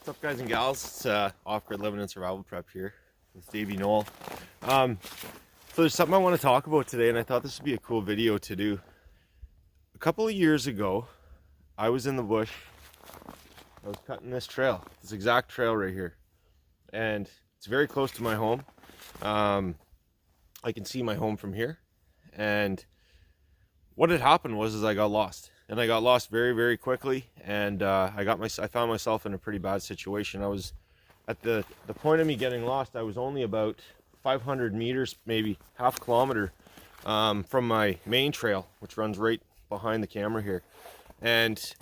What's up, guys and gals? It's Off-Grid Living and Survival Prep here with Davey Knoll. So there's something I want to talk about today, and I thought this would be a cool video to do. A couple of years ago, I was in the bush. I was cutting this trail, this exact trail right here, and it's very close to my home. I can see my home from here, and what had happened was I got lost, and I got lost very, very quickly, and I found myself in a pretty bad situation. I was at the point of me getting lost. I was only about 500 meters, maybe half kilometer from my main trail, which runs right behind the camera here, and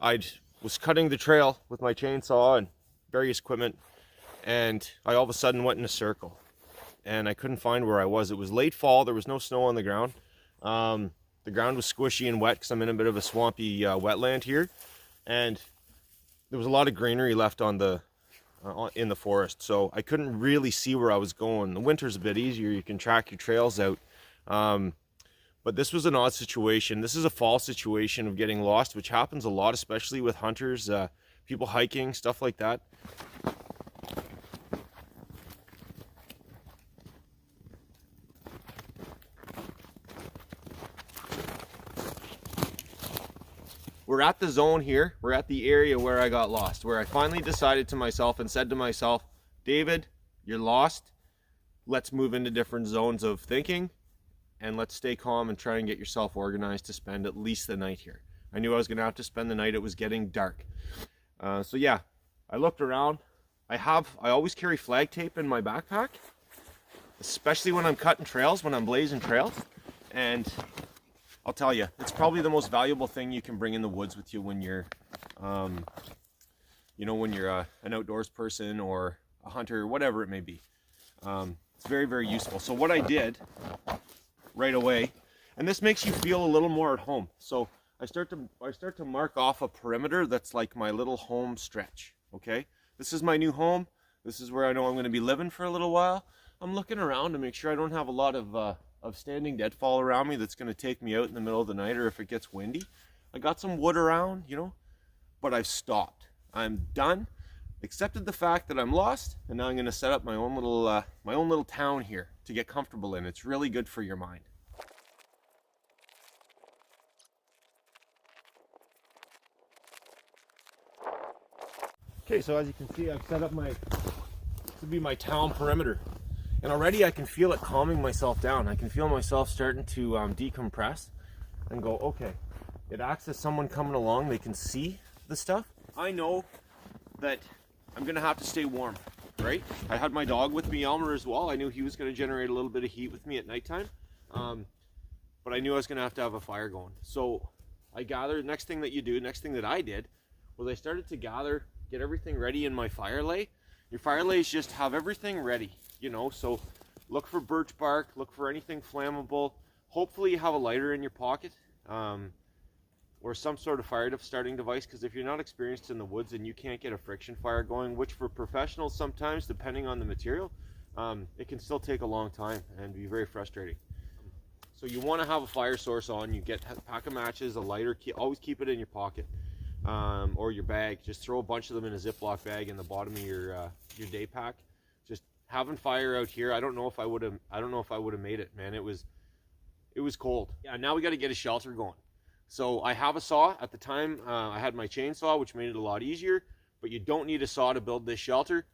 I was cutting the trail with my chainsaw and various equipment, and I all of a sudden went in a circle, and I couldn't find where I was. It was late fall. There was no snow on the ground. The ground was squishy and wet because I'm in a bit of a swampy wetland here, and there was a lot of greenery left on the in the forest, so I couldn't really see where I was going. The winter's a bit easier; you can track your trails out, but this was an odd situation. This is a fall situation of getting lost, which happens a lot, especially with hunters, people hiking, stuff like that. We're at the zone here. We're at the area where I got lost, where I finally decided to myself and said to myself, David, you're lost. Let's move into different zones of thinking, and let's stay calm and try and get yourself organized to spend at least the night here. I knew I was going to have to spend the night. It was getting dark. So yeah, I looked around. I always carry flag tape in my backpack, especially when I'm cutting trails, when I'm blazing trails. And I'll tell you, it's probably the most valuable thing you can bring in the woods with you when you're, when you're an outdoors person or a hunter, whatever it may be. It's very, very useful. So what I did right away, and this makes you feel a little more at home. So I start to mark off a perimeter that's like my little home stretch. Okay, this is my new home. This is where I know I'm going to be living for a little while. I'm looking around to make sure I don't have a lot of standing deadfall around me that's going to take me out in the middle of the night, or if it gets windy. I got some wood around, but I've stopped. I'm done, accepted the fact that I'm lost, and now I'm going to set up my own little town here to get comfortable in. It's really good for your mind. Okay, so as you can see, I've set up this would be my town perimeter. And already I can feel it calming myself down. I can feel myself starting to decompress and go, okay, it acts as someone coming along. They can see the stuff. I know that I'm going to have to stay warm, right? I had my dog with me, Elmer, as well. I knew he was going to generate a little bit of heat with me at nighttime. But I knew I was going to have a fire going. So I gathered, next thing that I did was I started to gather, get everything ready in my fire lay. Your fire lays just have everything ready. So look for birch bark, look for anything flammable. Hopefully you have a lighter in your pocket, or some sort of fire starting device, because if you're not experienced in the woods and you can't get a friction fire going, which for professionals sometimes, depending on the material, it can still take a long time and be very frustrating. So you want to have a fire source on. You get a pack of matches, a lighter, always keep it in your pocket, or your bag. Just throw a bunch of them in a Ziploc bag in the bottom of your day pack. Just having fire out here, I don't know if I would have made it, man. It was cold. Yeah, now we got to get a shelter going. So I have a saw. At the time, I had my chainsaw, which made it a lot easier, but you don't need a saw to build this shelter.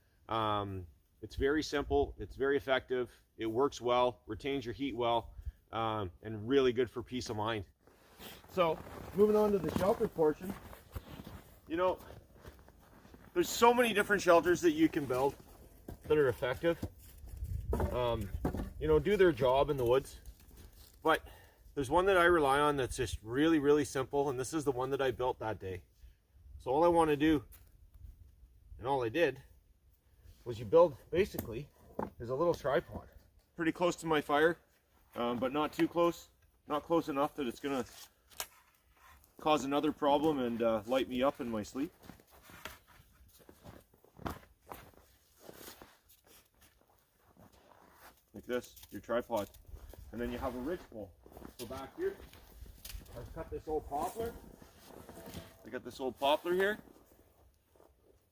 It's very simple, it's very effective, it works well, retains your heat well, and really good for peace of mind. So moving on to the shelter portion, there's so many different shelters that you can build that are effective, do their job in the woods. But there's one that I rely on that's just really, really simple, and this is the one that I built that day. So all I want to do, and all I did, was you build, basically, is a little tripod. Pretty close to my fire, but not too close. Not close enough that it's going to cause another problem and light me up in my sleep. Like this, your tripod. And then you have a ridge pole. So back here, I've cut this old poplar. I got this old poplar here.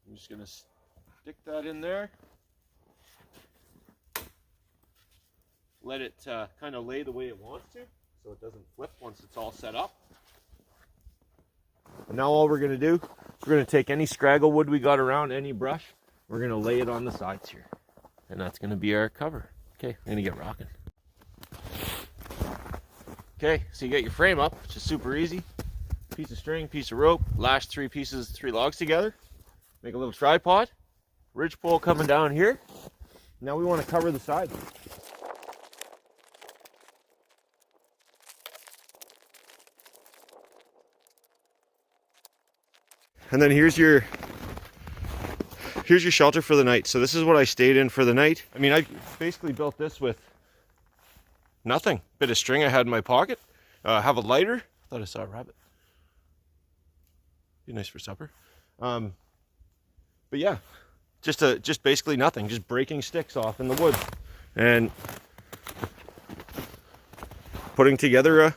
I'm just going to stick that in there. Let it kind of lay the way it wants to, so it doesn't flip once it's all set up. And now all we're going to do is we're going to take any scraggle wood we got around, any brush, we're going to lay it on the sides here. And that's going to be our cover. Okay, we're going to get rocking. Okay, so you get your frame up, which is super easy. Piece of string, piece of rope, lash 3 logs together. Make a little tripod. Ridge pole coming down here. Now we want to cover the sides. And then here's your shelter for the night. So this is what I stayed in for the night. I mean, I basically built this with nothing. Bit of string I had in my pocket. Have a lighter. Thought I saw a rabbit. Be nice for supper. But yeah, just basically nothing. Just breaking sticks off in the woods and putting together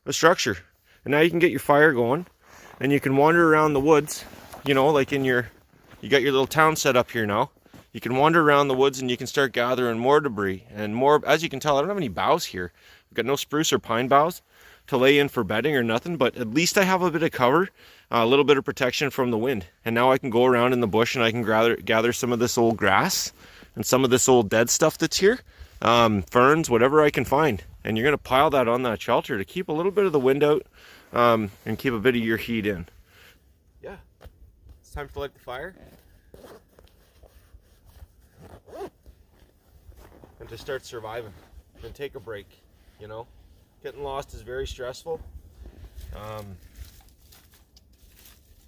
a structure. And now you can get your fire going. And you can wander around the woods, you know, like you got your little town set up here now. You can wander around the woods and you can start gathering more debris and more. As you can tell, I don't have any boughs here. I've got no spruce or pine boughs to lay in for bedding or nothing, but at least I have a bit of cover, a little bit of protection from the wind. And now I can go around in the bush and I can gather some of this old grass and some of this old dead stuff that's here, ferns, whatever I can find. And you're going to pile that on that shelter to keep a little bit of the wind out. And keep a bit of your heat in. Yeah, it's time to light the fire and to start surviving and take a break. You know, getting lost is very stressful, but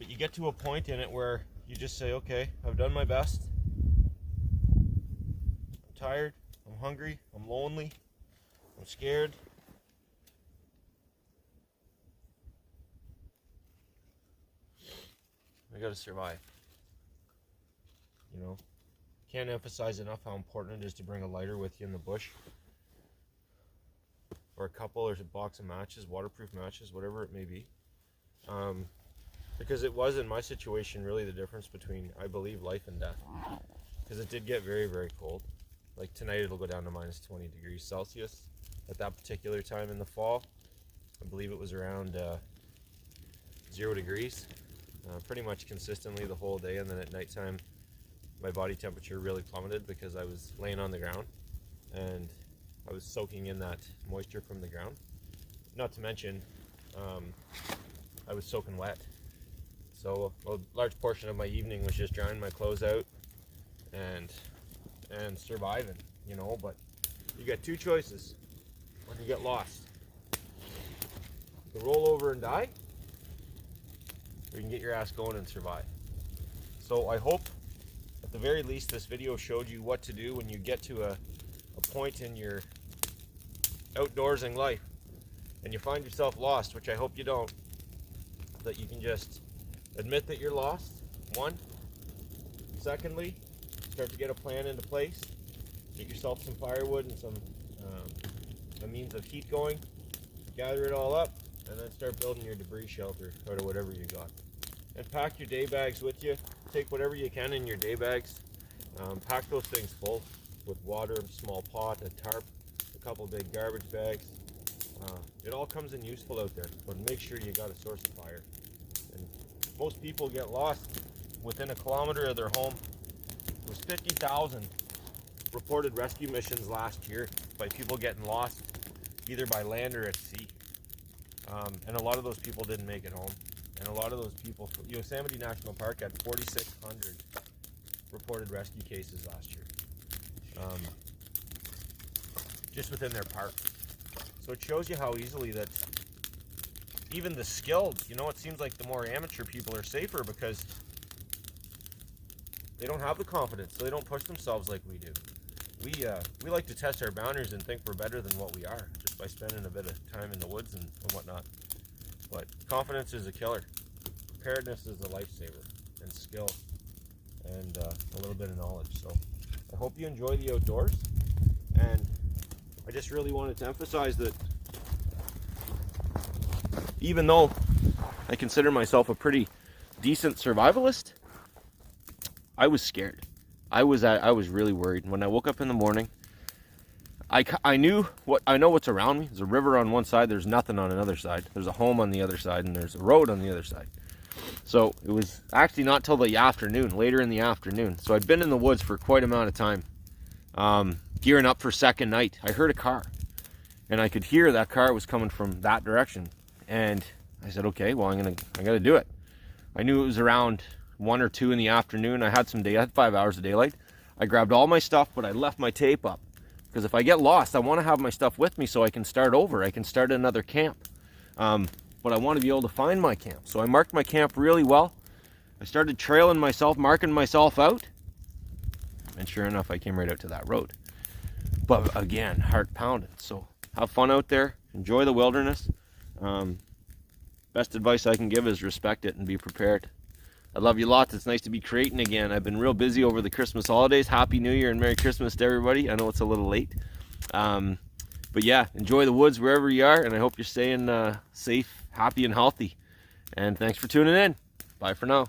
you get to a point in it where you just say, okay, I've done my best. I'm tired, I'm hungry, I'm lonely, I'm scared. I gotta survive. You know, can't emphasize enough how important it is to bring a lighter with you in the bush, or a couple, or a box of matches, waterproof matches, whatever it may be. Because it was, in my situation, really the difference between, I believe, life and death. Because it did get very, very cold. Like tonight, it'll go down to minus 20 degrees Celsius. At that particular time in the fall, I believe it was around 0 degrees. Pretty much consistently the whole day, and then at nighttime my body temperature really plummeted because I was laying on the ground and I was soaking in that moisture from the ground. Not to mention I was soaking wet, so a large portion of my evening was just drying my clothes out and surviving, you know. But you got two choices when you get lost: you can roll over and die, or you can get your ass going and survive. So I hope at the very least this video showed you what to do when you get to a point in your outdoorsing life and you find yourself lost, which I hope you don't, that you can just admit that you're lost, one. Secondly, start to get a plan into place, get yourself some firewood and some a means of heat going, gather it all up, and then start building your debris shelter out of whatever you got. And pack your day bags with you. Take whatever you can in your day bags. Pack those things full with water, a small pot, a tarp, a couple big garbage bags. It all comes in useful out there, but make sure you got a source of fire. And most people get lost within a kilometer of their home. There was 50,000 reported rescue missions last year by people getting lost either by land or at sea. And a lot of those people didn't make it home. And a lot of those people, Yosemite National Park had 4,600 reported rescue cases last year. Just within their park. So it shows you how easily that even the skilled, you know, it seems like the more amateur people are safer because they don't have the confidence, so they don't push themselves like we do. We like to test our boundaries and think we're better than what we are just by spending a bit of time in the woods and whatnot. But confidence is a killer. Preparedness is a lifesaver, and skill, and a little bit of knowledge. So I hope you enjoy the outdoors, and I just really wanted to emphasize that even though I consider myself a pretty decent survivalist, I was scared. I was really worried. When I woke up in the morning, I know what's around me. There's a river on one side, there's nothing on another side. There's a home on the other side, and there's a road on the other side. So it was actually not till the afternoon, later in the afternoon. So I'd been in the woods for quite an amount of time, gearing up for second night. I heard a car, and I could hear that car was coming from that direction. And I said, okay, well, I gotta do it. I knew it was around 1 or 2 in the afternoon. I had 5 hours of daylight. I grabbed all my stuff, but I left my tape up. Because if I get lost, I want to have my stuff with me so I can start over. I can start another camp. But I want to be able to find my camp. So I marked my camp really well. I started trailing myself, marking myself out. And sure enough, I came right out to that road. But again, heart pounding. So have fun out there. Enjoy the wilderness. Best advice I can give is respect it and be prepared. I love you lots. It's nice to be creating again. I've been real busy over the Christmas holidays. Happy New Year and Merry Christmas to everybody. I know it's a little late. But yeah, enjoy the woods wherever you are, and I hope you're staying safe, happy, and healthy. And thanks for tuning in. Bye for now.